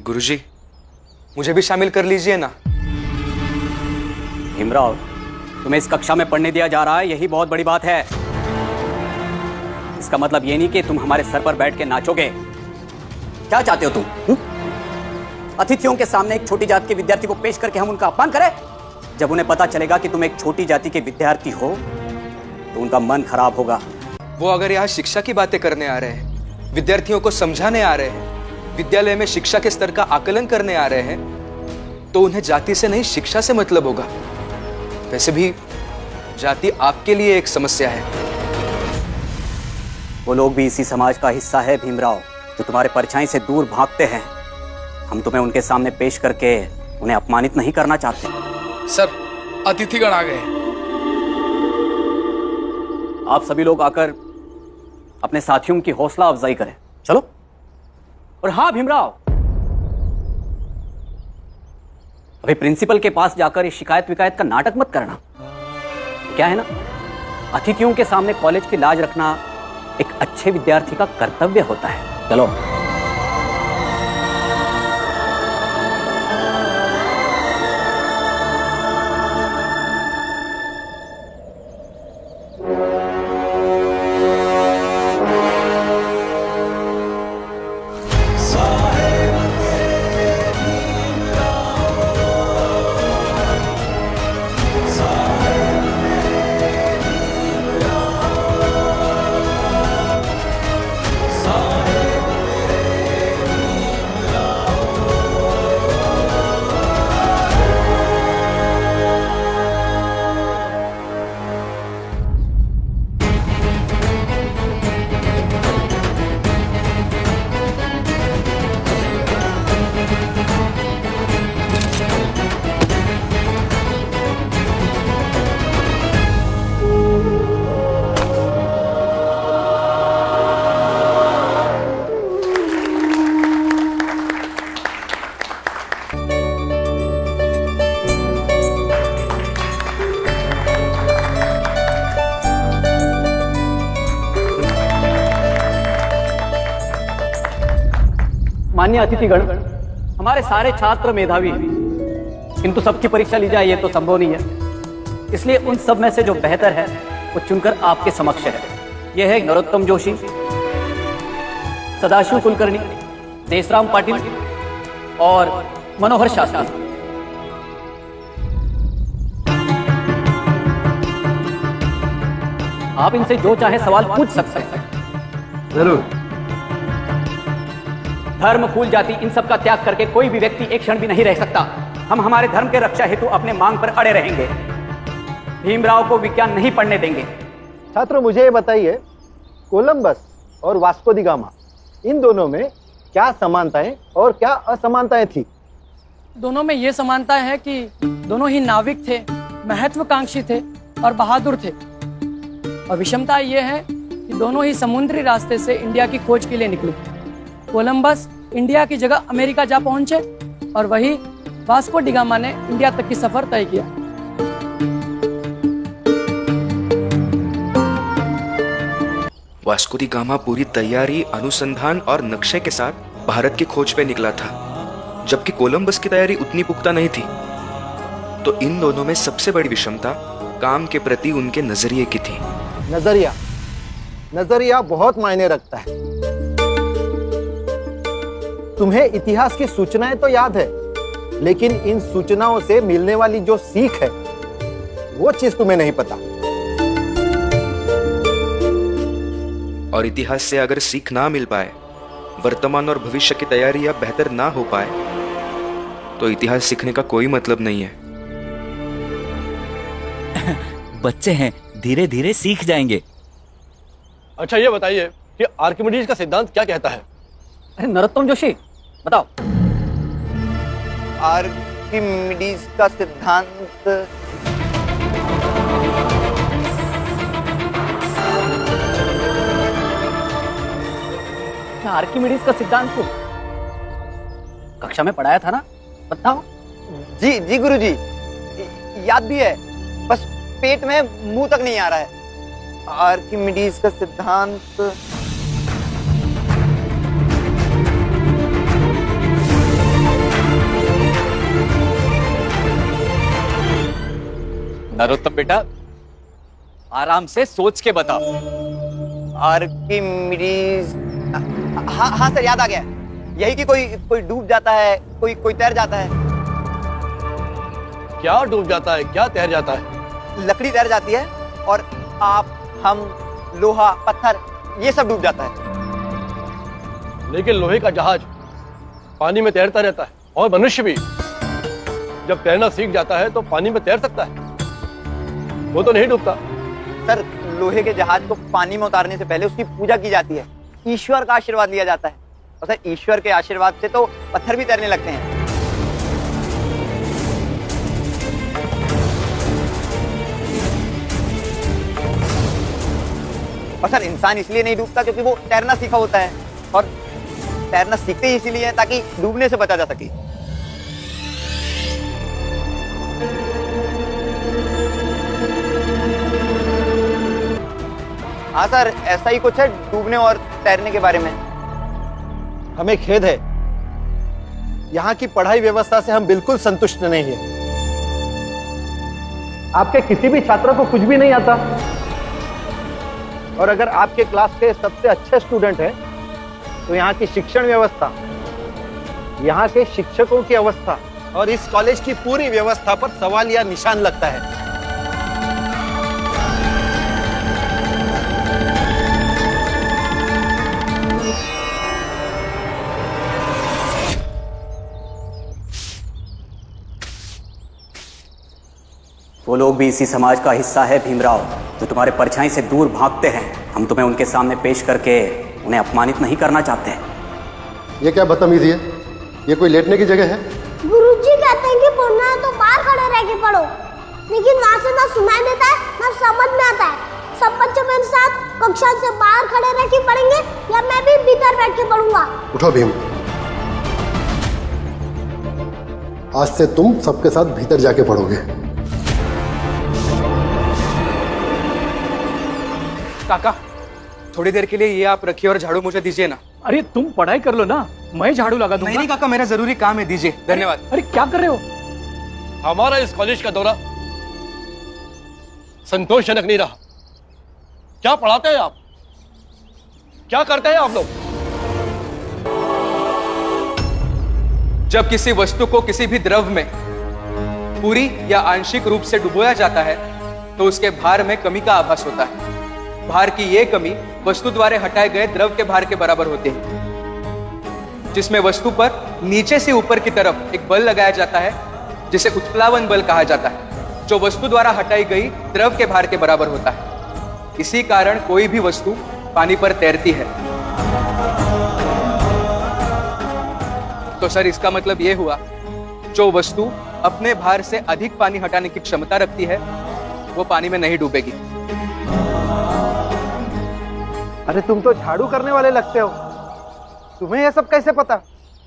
गुरुजी, मुझे भी शामिल कर लीजिए ना। भीमराव, तुम्हें इस कक्षा में पढ़ने दिया जा रहा है, यही बहुत बड़ी बात है। इसका मतलब ये नहीं कि तुम हमारे सर पर बैठ के नाचोगे। क्या चाहते हो तुम? अतिथियों के सामने एक छोटी जाति के विद्यार्थी को पेश करके हम उनका अपमान करें? जब उन्हें पता चलेगा कि तुम एक छोटी जाति के विद्यार्थी हो तो उनका मन खराब होगा। वो अगर यहाँ शिक्षा की बातें करने आ रहे हैं, विद्यार्थियों को समझाने आ रहे हैं, विद्यालय में शिक्षा के स्तर का आकलन करने आ रहे हैं, तो उन्हें जाति से नहीं शिक्षा से मतलब होगा। वैसे भी जाति आपके लिए एक समस्या है। वो लोग भी इसी समाज का हिस्सा है भीमराव, जो तुम्हारे परछाई से दूर भागते हैं। हम तुम्हें उनके सामने पेश करके उन्हें अपमानित नहीं करना चाहते। सर, अतिथिगण आ गए। आप सभी लोग आकर अपने साथियों की हौसला अफजाई करें। चलो। और हाँ भीमराव, अभी प्रिंसिपल के पास जाकर ये शिकायत विकायत का नाटक मत करना। क्या है ना, अतिथियों के सामने कॉलेज की लाज रखना एक अच्छे विद्यार्थी का कर्तव्य होता है। चलो। माननीय अतिथिगण, हमारे सारे छात्र मेधावी हैं, किंतु सबकी परीक्षा ली जाए ये तो संभव नहीं है। इसलिए उन सब में से जो बेहतर है वो चुनकर आपके समक्ष है। यह है नरोत्तम जोशी, सदाशिव कुलकर्णी, देशराम पाटिल और मनोहर शास्त्री। आप इनसे जो चाहे सवाल पूछ सकते हैं। जरूर। धर्म, कुल, जाति, इन सब का त्याग करके कोई भी व्यक्ति एक क्षण भी नहीं रह सकता। हम हमारे धर्म के रक्षा हेतु अपने मांग पर अड़े रहेंगे। भीमराव को विज्ञान नहीं पढ़ने देंगे। छात्रों, मुझे ये बताइए, कोलंबस और वास्को दी गामा, इन दोनों में क्या समानताएं और क्या असमानताएं थी? दोनों में ये समानता है कि दोनों ही नाविक थे, महत्वाकांक्षी थे और बहादुर थे। और विषमता ये है कि दोनों ही समुद्री रास्ते से इंडिया की खोज के लिए निकले। कोलंबस इंडिया की जगह अमेरिका जा पहुंचे और वही वास्को डी गामा ने इंडिया तक की सफर तय किया। वास्को डी गामा पूरी तैयारी, अनुसंधान और नक्शे के साथ भारत की खोज पे निकला था, जबकि कोलंबस की तैयारी उतनी पुख्ता नहीं थी। तो इन दोनों में सबसे बड़ी विषमता काम के प्रति उनके नजरिए की थी। नजरिया बहुत मायने रखता है। तुम्हें इतिहास की सूचनाएं तो याद है, लेकिन इन सूचनाओं से मिलने वाली जो सीख है वो चीज तुम्हें नहीं पता। और इतिहास से अगर सीख ना मिल पाए, वर्तमान और भविष्य की तैयारी या बेहतर ना हो पाए, तो इतिहास सीखने का कोई मतलब नहीं है। बच्चे हैं, धीरे धीरे सीख जाएंगे। अच्छा, ये बताइए कि आर्किमिडीज का सिद्धांत क्या कहता है? नरोत्तम जोशी, बताओ। आर्किमिडीज का सिद्धांत आर्किमिडीज का सिद्धांत को कक्षा में पढ़ाया था ना, बताओ। जी गुरुजी, याद भी है, बस पेट में मुंह तक नहीं आ रहा है। आर्किमिडीज का सिद्धांत नरोत्तम बेटा, आराम से सोच के बता। आर्किमिडीज, हाँ हाँ सर, याद आ गया। यही कि कोई डूब जाता है, कोई तैर जाता है। क्या डूब जाता है, क्या तैर जाता है? लकड़ी तैर जाती है और आप, हम, लोहा, पत्थर, ये सब डूब जाता है। लेकिन लोहे का जहाज पानी में तैरता रहता है, और मनुष्य भी जब तैरना सीख जाता है तो पानी में तैर सकता है, वो तो नहीं डूबता। सर, लोहे के जहाज को पानी में उतारने से पहले उसकी पूजा की जाती है, ईश्वर का आशीर्वाद लिया जाता है। और सर, ईश्वर के आशीर्वाद से तो पत्थर भी तैरने लगते हैं। और सर, इंसान इसलिए नहीं डूबता क्योंकि वो तैरना सीखा होता है, और तैरना सीखते ही इसीलिए है ताकि डूबने से बचा जा सके। हाँ सर, ऐसा ही कुछ है डूबने और तैरने के बारे में। हमें खेद है, यहाँ की पढ़ाई व्यवस्था से हम बिल्कुल संतुष्ट नहीं है। आपके किसी भी छात्र को कुछ भी नहीं आता, और अगर आपके क्लास के सबसे अच्छे स्टूडेंट हैं, तो यहाँ की शिक्षण व्यवस्था, यहाँ के शिक्षकों की अवस्था और इस कॉलेज की पूरी व्यवस्था पर सवाल या निशान लगता है। वो लोग भी इसी समाज का हिस्सा है भीमराव, जो तुम्हारे परछाई से दूर भागते हैं। हम तुम्हें उनके सामने पेश करके उन्हें अपमानित नहीं करना चाहते हैं। ये क्या बदतमीजी है? ये कोई लेटने की जगह है? गुरुजी कहते हैं कि पढ़ना है तो बाहर खड़े रह के पढ़ो, लेकिन वहाँ से ना सुनाई देता है ना समझ में आता है। सब बच्चे मेरे साथ कक्षा से बाहर खड़े रह के पढ़ेंगे या मैं भी भीतर बैठ के पढ़ूंगा। उठो भीम, आज से तुम सबके साथ भीतर जाके पढ़ोगे। काका, थोड़ी देर के लिए ये आप रखिए और झाड़ू मुझे दीजिए ना। अरे तुम पढ़ाई कर लो ना, मैं झाड़ू लगा दूंगा। नहीं काका, मेरा जरूरी काम है, दीजिए। धन्यवाद। अरे क्या कर रहे हो? हमारा इस कॉलेज का दौरा संतोषजनक नहीं रहा। क्या पढ़ाते हैं आप, क्या करते हैं आप लोग? जब किसी वस्तु को किसी भी द्रव में पूरी या आंशिक रूप से डुबोया जाता है तो उसके भार में कमी का आभास होता है। भार की यह कमी वस्तु द्वारा हटाए गए द्रव के भार के बराबर होती है, जिसमें वस्तु पर नीचे से ऊपर की तरफ एक बल लगाया जाता है जिसे उत्प्लावन बल कहा जाता है, जो वस्तु द्वारा हटाई गई द्रव के भार के बराबर होता है। इसी कारण कोई भी वस्तु पानी पर तैरती है। तो सर, इसका मतलब यह हुआ, जो वस्तु अपने भार से अधिक पानी हटाने की क्षमता रखती है वो पानी में नहीं डूबेगी। अरे तुम तो झाड़ू करने वाले लगते हो, तुम्हें यह सब कैसे पता?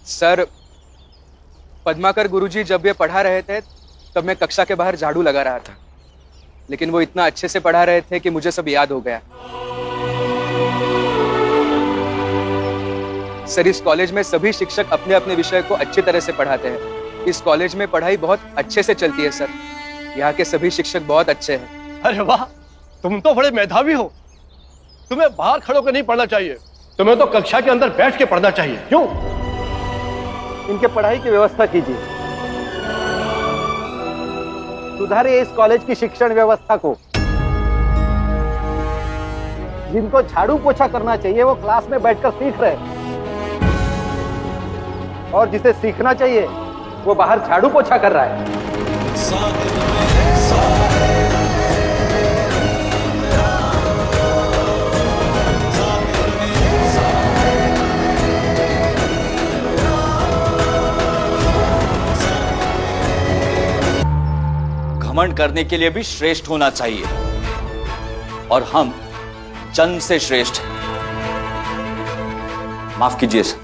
सर, पद्माकर गुरुजी जब ये पढ़ा रहे थे तब मैं कक्षा के बाहर झाड़ू लगा रहा था, लेकिन वो इतना अच्छे से पढ़ा रहे थे कि मुझे सब याद हो गया। सर, इस कॉलेज में सभी शिक्षक अपने अपने विषय को अच्छी तरह से पढ़ाते हैं। इस कॉलेज में पढ़ाई बहुत अच्छे से चलती है सर। यहाँ के सभी शिक्षक बहुत अच्छे हैं। अरे वाह, तुम तो बड़े मेधावी हो। तुम्हें बाहर खड़े होकर नहीं पढ़ना चाहिए, तुम्हें तो कक्षा के अंदर बैठ के पढ़ना चाहिए। क्यों? इनके पढ़ाई की व्यवस्था कीजिए, सुधारिए इस कॉलेज की शिक्षण व्यवस्था को। जिनको झाड़ू पोछा करना चाहिए वो क्लास में बैठकर सीख रहे हैं, और जिसे सीखना चाहिए वो बाहर झाड़ू पोछा कर रहा है। घमंड करने के लिए भी श्रेष्ठ होना चाहिए, और हम जन्म से श्रेष्ठ। माफ कीजिए सर।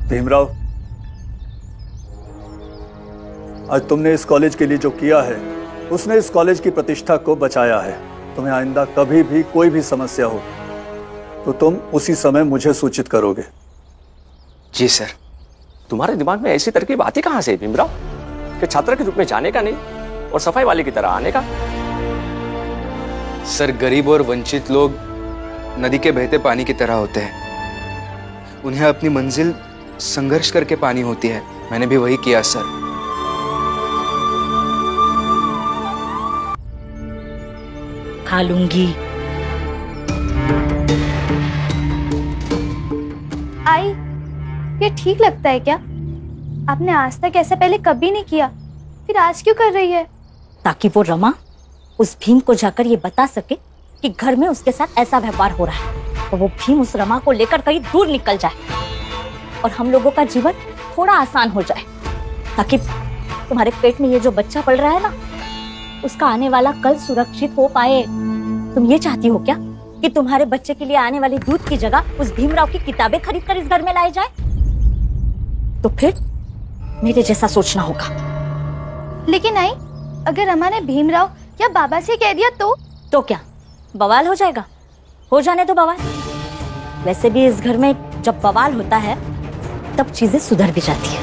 भीमराव, आज तुमने इस कॉलेज के लिए जो किया है उसने इस कॉलेज की प्रतिष्ठा को बचाया है। तुम्हें आइंदा कभी भी कोई भी समस्या हो तो तुम उसी समय मुझे सूचित करोगे। जी सर। तुम्हारे दिमाग में ऐसी तरकीब आती कहां से भीमराव कि छात्र के रूप में जाने का नहीं और सफाई वाले की तरह आने का? सर, गरीब और वंचित लोग नदी के बहते पानी की तरह होते हैं। उन्हें अपनी मंजिल संघर्ष करके पानी होती है। मैंने भी वही किया सर। खा लूंगी। आई, ये ठीक लगता है क्या? आपने आज तक ऐसा पहले कभी नहीं किया, फिर आज क्यों कर रही है? ताकि वो रमा उस भीम को जाकर ये बता सके कि घर में उसके साथ ऐसा व्यवहार हो रहा है, और वो भीम उस रमा को लेकर कहीं दूर निकल जाए और हम लोगों का जीवन थोड़ा आसान हो जाए, ताकि तुम्हारे पेट में ये जो बच्चा पल रहा है ना, उसका आने वाला कल सुरक्षित हो पाए। तुम ये चाहती हो क्या कि तुम्हारे बच्चे के लिए आने वाली दूध की जगह उस भीमराव की किताबें खरीद कर इस घर में लाए जाए? तो फिर मेरे जैसा सोचना होगा। लेकिन आई, अगर रमा ने भीमराव या बाबा से कह दिया तो क्या बवाल हो जाएगा? हो जाने दो बवाल। वैसे भी इस घर में जब बवाल होता है तब चीजें सुधर भी जाती है।